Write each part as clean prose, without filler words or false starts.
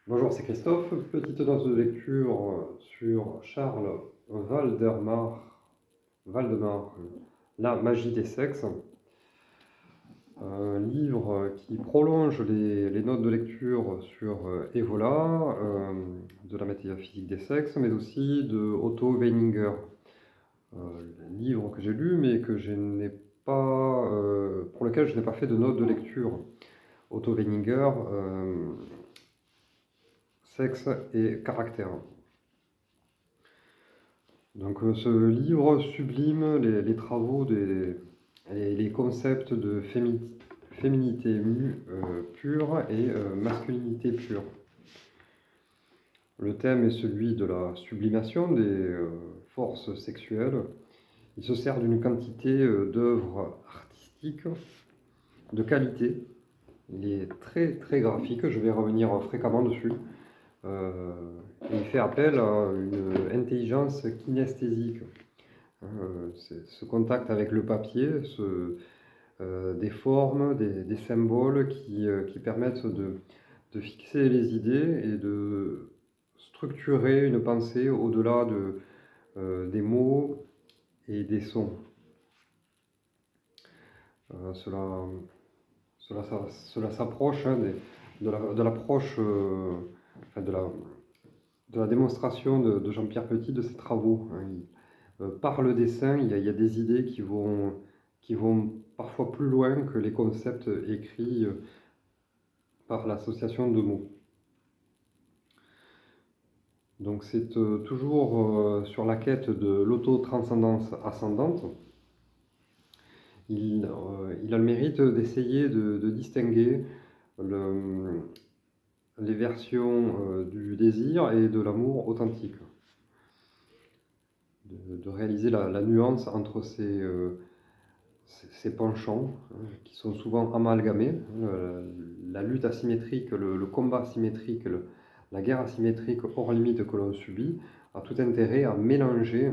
Bonjour, c'est Christophe. Petite note de lecture sur Charles Waldemar, La magie des sexes. Un livre qui prolonge les notes de lecture sur Evola, de la métaphysique des sexes, mais aussi de Otto Weininger. Livre que j'ai lu, mais que je n'ai pas, pour lequel je n'ai pas fait de notes de lecture. Otto Weininger, Sexe et caractère. Donc ce livre sublime les travaux et les concepts de féminité pure et masculinité pure. Le thème est celui de la sublimation des forces sexuelles. Il se sert d'une quantité d'œuvres artistiques de qualité. Il est très très graphique, je vais revenir fréquemment dessus. Il fait appel à une intelligence kinesthésique. Ce contact avec le papier, des formes, des symboles qui permettent de fixer les idées et de structurer une pensée au-delà des mots et des sons. Cela, cela s'approche de l'approche, enfin de la démonstration de Jean-Pierre Petit de ses travaux. Par le dessin, il y a des idées qui vont parfois plus loin que les concepts écrits par l'association de mots. Donc c'est toujours sur la quête de l'auto-transcendance ascendante. Il a le mérite d'essayer de distinguer les versions du désir et de l'amour authentique. De réaliser la nuance entre ces penchants qui sont souvent amalgamés. La lutte asymétrique, le combat asymétrique, la guerre asymétrique hors limite que l'on subit a tout intérêt à mélanger,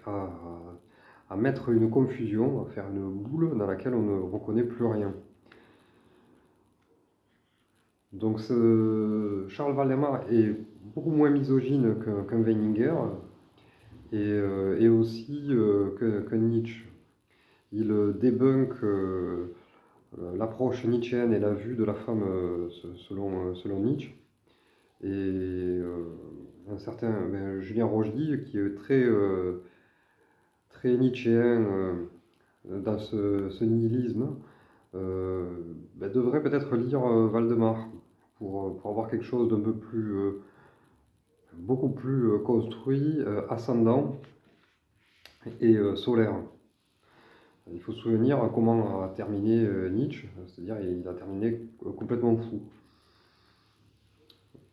à mettre une confusion, à faire une boule dans laquelle on ne reconnaît plus rien. Donc Charles Waldemar est beaucoup moins misogyne qu'un Weininger et aussi que Nietzsche. Il débunk l'approche nietzschéenne et la vue de la femme selon Nietzsche. Et un certain Julien Rochdy, qui est très nietzschéen dans ce nihilisme, devrait peut-être lire Waldemar pour avoir quelque chose d'un peu plus, beaucoup plus construit, ascendant et solaire. Il faut se souvenir comment a terminé Nietzsche, c'est-à-dire il a terminé complètement fou.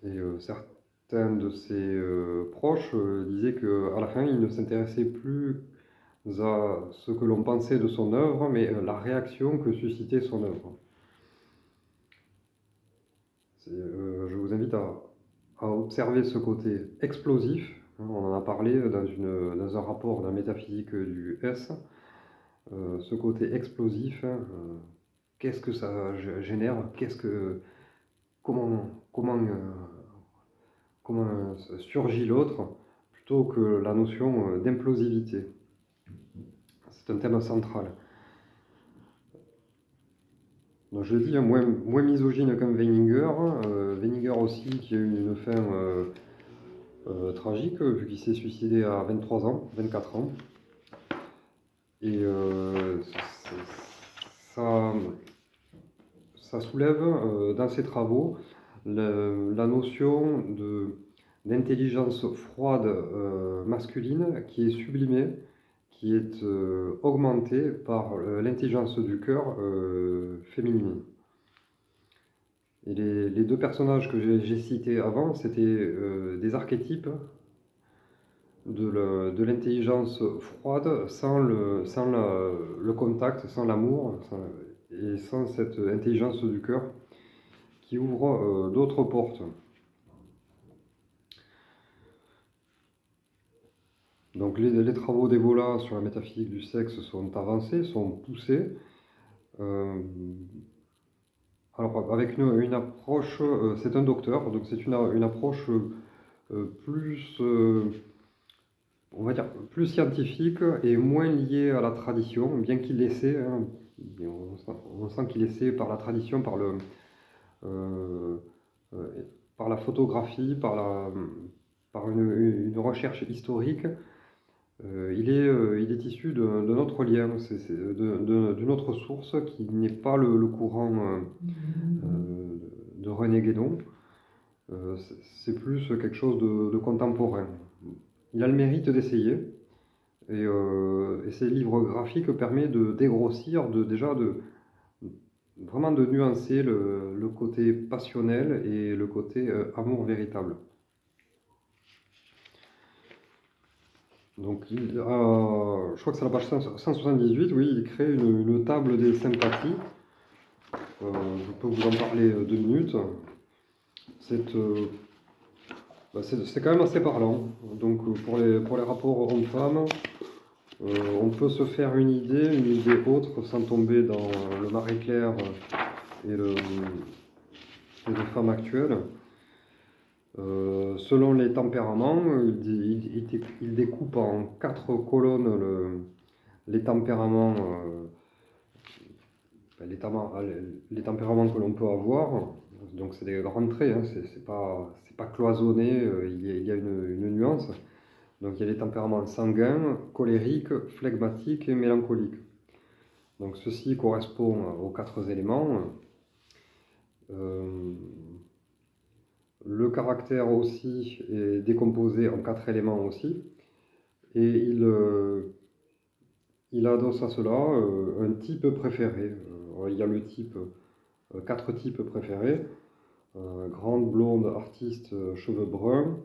Et certains de ses proches disaient qu'à la fin, il ne s'intéressait plus à ce que l'on pensait de son œuvre, mais la réaction que suscitait son œuvre. Je vous invite à observer ce côté explosif. On en a parlé dans un rapport de la métaphysique du S. Ce côté explosif, qu'est-ce que ça génère, comment surgit l'autre, plutôt que la notion d'implosivité. C'est un thème central. Donc je le dis, moins misogyne qu'un Weininger. Weininger aussi qui a eu une fin tragique, vu qu'il s'est suicidé à 23 ans, 24 ans. Et ça soulève dans ses travaux la notion d'intelligence froide masculine qui est sublimée, qui est augmentée par l'intelligence du cœur féminine. Et les deux personnages que j'ai cités avant, c'était des archétypes de l'intelligence froide sans le contact, sans l'amour, et sans cette intelligence du cœur qui ouvre d'autres portes. Donc les travaux d'Evola sur la métaphysique du sexe sont avancés, sont poussés. Alors, avec une approche, c'est un docteur, donc c'est une approche plus, on va dire, plus scientifique et moins liée à la tradition, bien qu'il essaie, hein, on sent qu'il essaie par la tradition, euh, euh, par la photographie, par une recherche historique. Il est issu d'un autre lien, d'une autre source qui n'est pas le courant de René Guénon. C'est plus quelque chose de contemporain. Il a le mérite d'essayer, et ses livres graphiques permettent de dégrossir, vraiment de nuancer le côté passionnel et le côté amour véritable. Donc, je crois que c'est la page 178, oui, il crée une table des sympathies. Je peux vous en parler 2 minutes. C'est quand même assez parlant. Donc, pour les rapports hommes-femmes, on peut se faire une idée autre, sans tomber dans le Marie-Claire et les femmes actuelles. Selon les tempéraments, il découpe en 4 colonnes les tempéraments, les tempéraments que l'on peut avoir. Donc c'est des grands traits, hein, c'est pas cloisonné, il y a une nuance. Donc il y a les tempéraments sanguins, colériques, flegmatiques et mélancoliques. Donc ceci correspond aux 4 éléments. Le caractère aussi est décomposé en 4 éléments aussi. Et il adosse à cela un type préféré. Il y a 4 types préférés. Grande, blonde, artiste, cheveux bruns.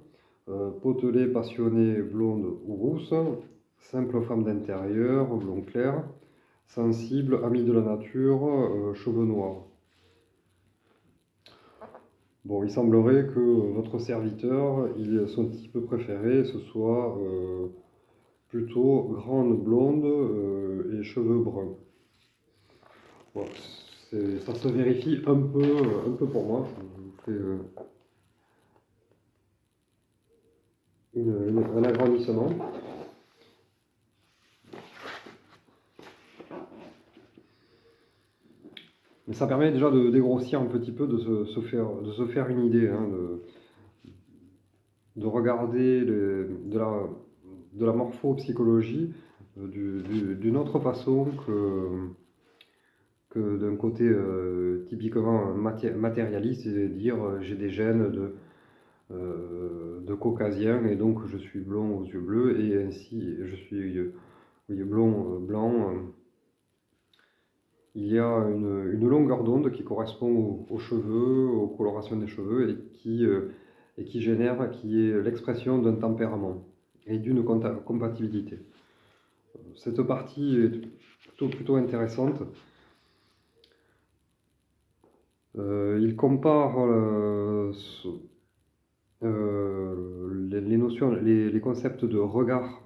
Potelée, passionnée, blonde ou rousse. Simple femme d'intérieur, blond clair. Sensible, amie de la nature, cheveux noirs. Bon, il semblerait que votre serviteur, son type préféré, ce soit plutôt grande blonde et cheveux bruns. Bon, ça se vérifie un peu pour moi. Je vous fais un agrandissement. Mais ça permet déjà de dégrossir un petit peu, de se faire une idée, hein, de regarder de la morphopsychologie d'une autre façon que d'un côté typiquement matérialiste, et dire j'ai des gènes de caucasien et donc je suis blond aux yeux bleus et ainsi je suis oui, blond, blanc. Il y a une longueur d'onde qui correspond aux cheveux, aux colorations des cheveux et qui génère, qui est l'expression d'un tempérament et d'une compatibilité. Cette partie est plutôt intéressante. Il compare les notions, les concepts de regard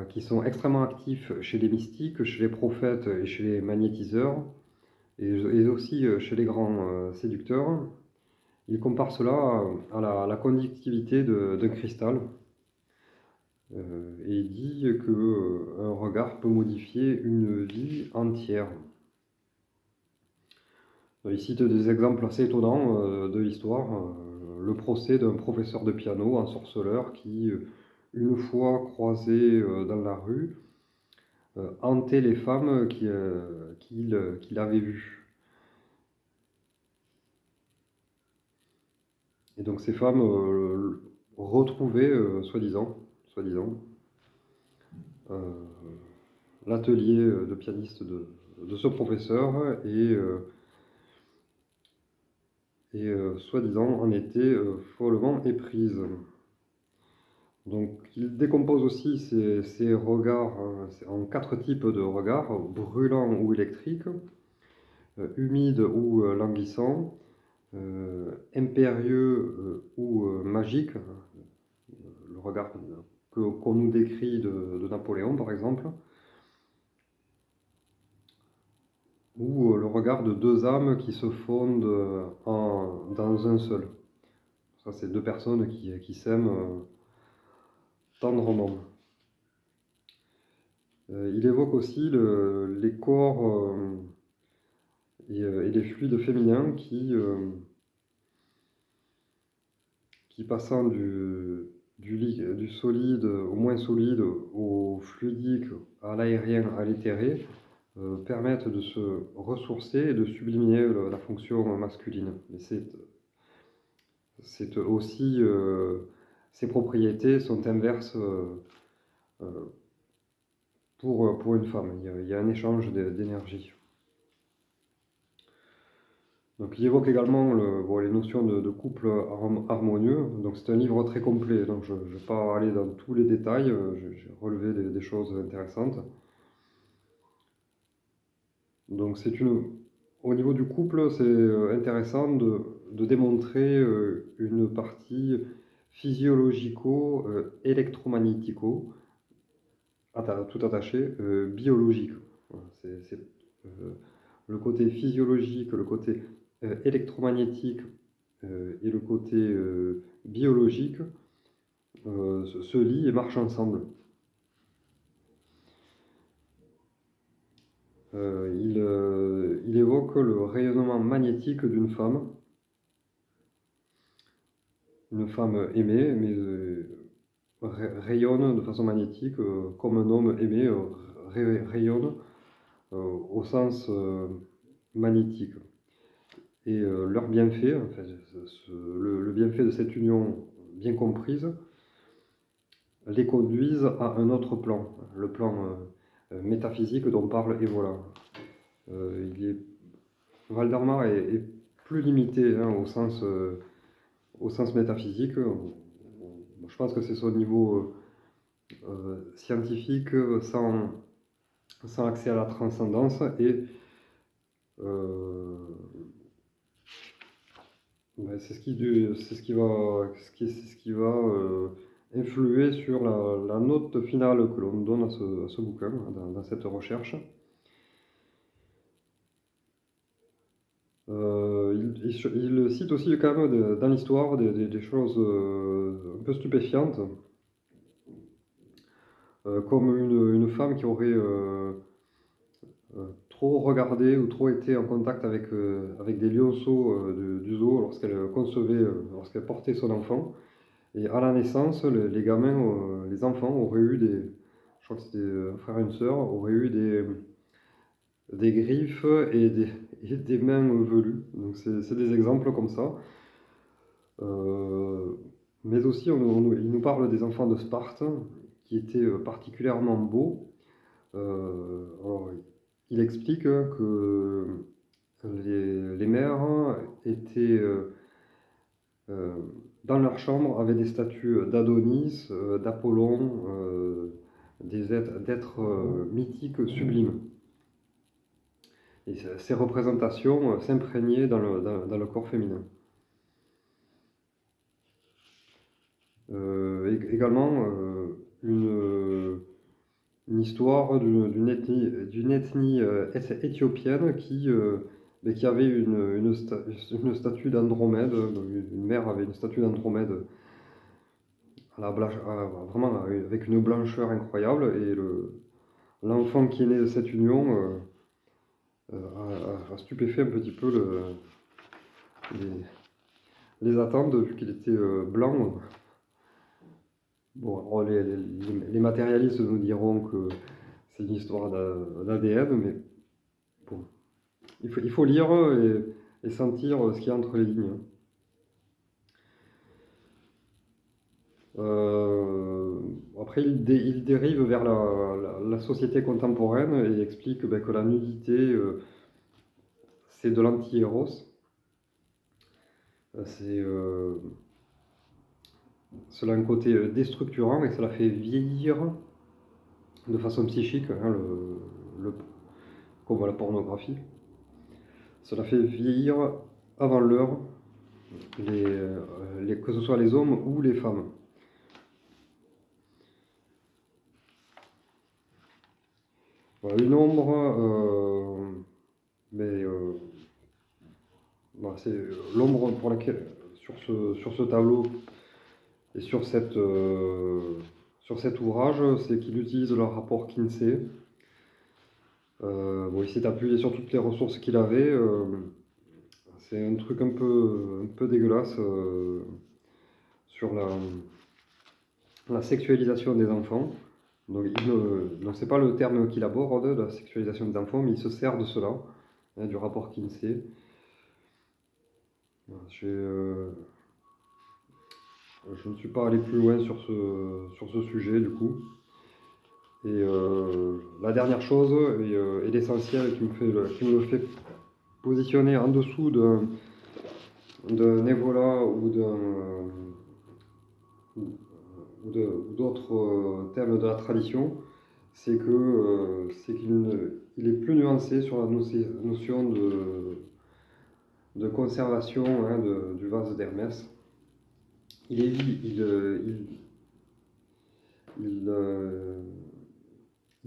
qui sont extrêmement actifs chez les mystiques, chez les prophètes et chez les magnétiseurs, et aussi chez les grands séducteurs. Il compare cela à la conductivité d'un cristal, et il dit qu'un regard peut modifier une vie entière. Il cite des exemples assez étonnants de l'histoire. Le procès d'un professeur de piano, un sorceleur, qui, une fois croisé dans la rue, hantait les femmes qu'il avait vues. Et donc ces femmes retrouvaient, soi-disant, euh, l'atelier de pianiste de ce professeur et soi-disant en était follement éprise. Donc il décompose aussi ces regards en 4 types de regards: brûlant ou électrique, humide ou languissant, impérieux ou magique, le regard qu'on nous décrit de Napoléon par exemple. ou le regard de deux âmes qui se fondent dans un seul. Ça, c'est deux personnes qui s'aiment tendrement. Il évoque aussi les corps et les fluides féminins qui passant du solide au moins solide, au fluidique, à l'aérien, à l'éthéré, permettent de se ressourcer et de sublimer la fonction masculine. Mais c'est aussi, ces propriétés sont inverses pour une femme. Il y a un échange d'énergie. Donc, il évoque également les notions de couple harmonieux. Donc, c'est un livre très complet. Donc, je ne vais pas aller dans tous les détails. J'ai relevé des choses intéressantes. Donc, au niveau du couple, c'est intéressant de démontrer une partie physiologico-électromagnético, tout attaché, biologique. Voilà, c'est, le côté physiologique, le côté électromagnétique et le côté biologique se lient et marchent ensemble. Il évoque le rayonnement magnétique d'une femme. Une femme aimée, mais rayonne de façon magnétique, comme un homme aimé rayonne au sens magnétique. Et leur bienfait, enfin, le bienfait de cette union bien comprise, les conduisent à un autre plan, le plan métaphysique dont parle Evola. Valdemar est plus limité hein, au sens métaphysique. Je pense que c'est son niveau scientifique sans accès à la transcendance et c'est ce qui va influer sur la note finale que l'on donne à ce bouquin, dans cette recherche. Il cite aussi quand même dans l'histoire des choses un peu stupéfiantes, comme une femme qui aurait trop regardé ou trop été en contact avec des lionceaux du zoo lorsqu'elle portait son enfant. Et à la naissance, les gamins, les enfants auraient eu je crois que c'était un frère et une sœur, auraient eu des griffes et des mains velues. Donc c'est des exemples comme ça. Mais aussi, il nous parle des enfants de Sparte, qui étaient particulièrement beaux. Alors, il explique que les mères étaient dans leur chambre avaient des statues d'Adonis, d'Apollon, d'êtres mythiques sublimes. Et ces représentations s'imprégnaient dans le corps féminin. Également, une histoire d'une ethnie éthiopienne qui avait une statue d'Andromède. Une mère avait une statue d'Andromède vraiment avec une blancheur incroyable. Et l'enfant qui est né de cette union a stupéfait un petit peu les attentes, vu qu'il était blanc. Bon, alors les matérialistes nous diront que c'est une histoire d'ADN, mais bon, il faut lire et sentir ce qu'il y a entre les lignes. Après, il dérive vers la société contemporaine et explique que la nudité, c'est de l'anti-éros. Cela a un côté déstructurant et cela fait vieillir de façon psychique, hein, comme la pornographie. Cela fait vieillir avant l'heure, que ce soit les hommes ou les femmes. Voilà, une ombre, Mais voilà, c'est l'ombre pour laquelle, sur ce tableau et sur cet ouvrage, c'est qu'il utilise le rapport Kinsey. Bon, il s'est appuyé sur toutes les ressources qu'il avait. C'est un truc un peu dégueulasse sur la sexualisation des enfants. Donc, c'est pas le terme qu'il aborde, la sexualisation des enfants, mais il se sert de cela, hein, du rapport Kinsey. Voilà, je ne suis pas allé plus loin sur ce sujet, du coup. Et la dernière chose, et l'essentiel qui me le fait positionner en dessous d'un Evola ou d'autres thèmes de la tradition, c'est qu'il est plus nuancé sur la notion de conservation, hein, du vase d'Hermès. Il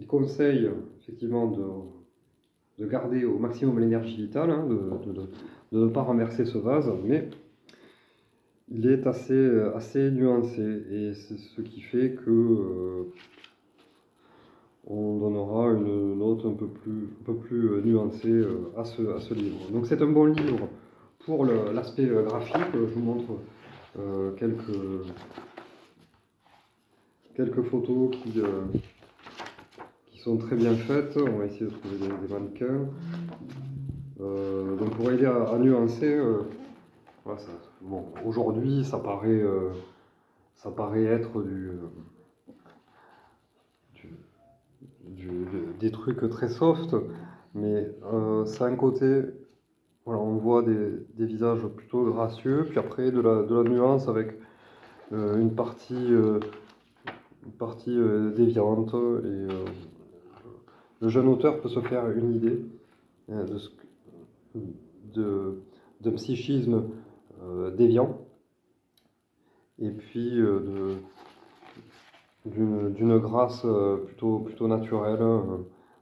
conseille effectivement de garder au maximum l'énergie vitale, hein, de ne pas renverser ce vase, mais il est assez nuancé, et c'est ce qui fait que on donnera une note un peu plus nuancée à ce livre. Donc c'est un bon livre pour l'aspect graphique. Je vous montre quelques photos qui sont très bien faites. On va essayer de trouver des mannequins. Donc pour aider à nuancer, voilà, bon, aujourd'hui ça paraît être des trucs très soft, mais ça a un côté, voilà, on voit des visages plutôt gracieux, puis après de la nuance avec une partie déviante, et le jeune auteur peut se faire une idée de psychisme déviant, et puis d'une grâce plutôt naturelle,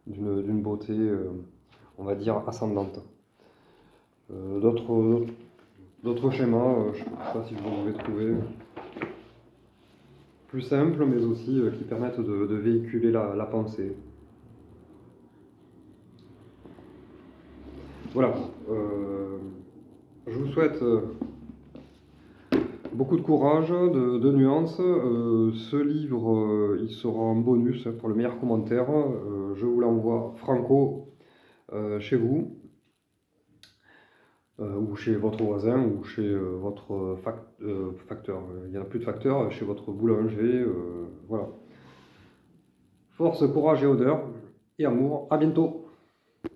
d'une beauté, on va dire, ascendante. D'autres schémas, je ne sais pas si vous en avez trouvé, plus simples, mais aussi qui permettent de véhiculer la pensée. Voilà. Je vous souhaite beaucoup de courage, de nuances. Ce livre, il sera en bonus pour le meilleur commentaire. Je vous l'envoie franco chez vous, ou chez votre voisin, ou chez votre facteur. Il n'y en a plus de facteur, chez votre boulanger. Voilà. Force, courage et honneur et amour. À bientôt.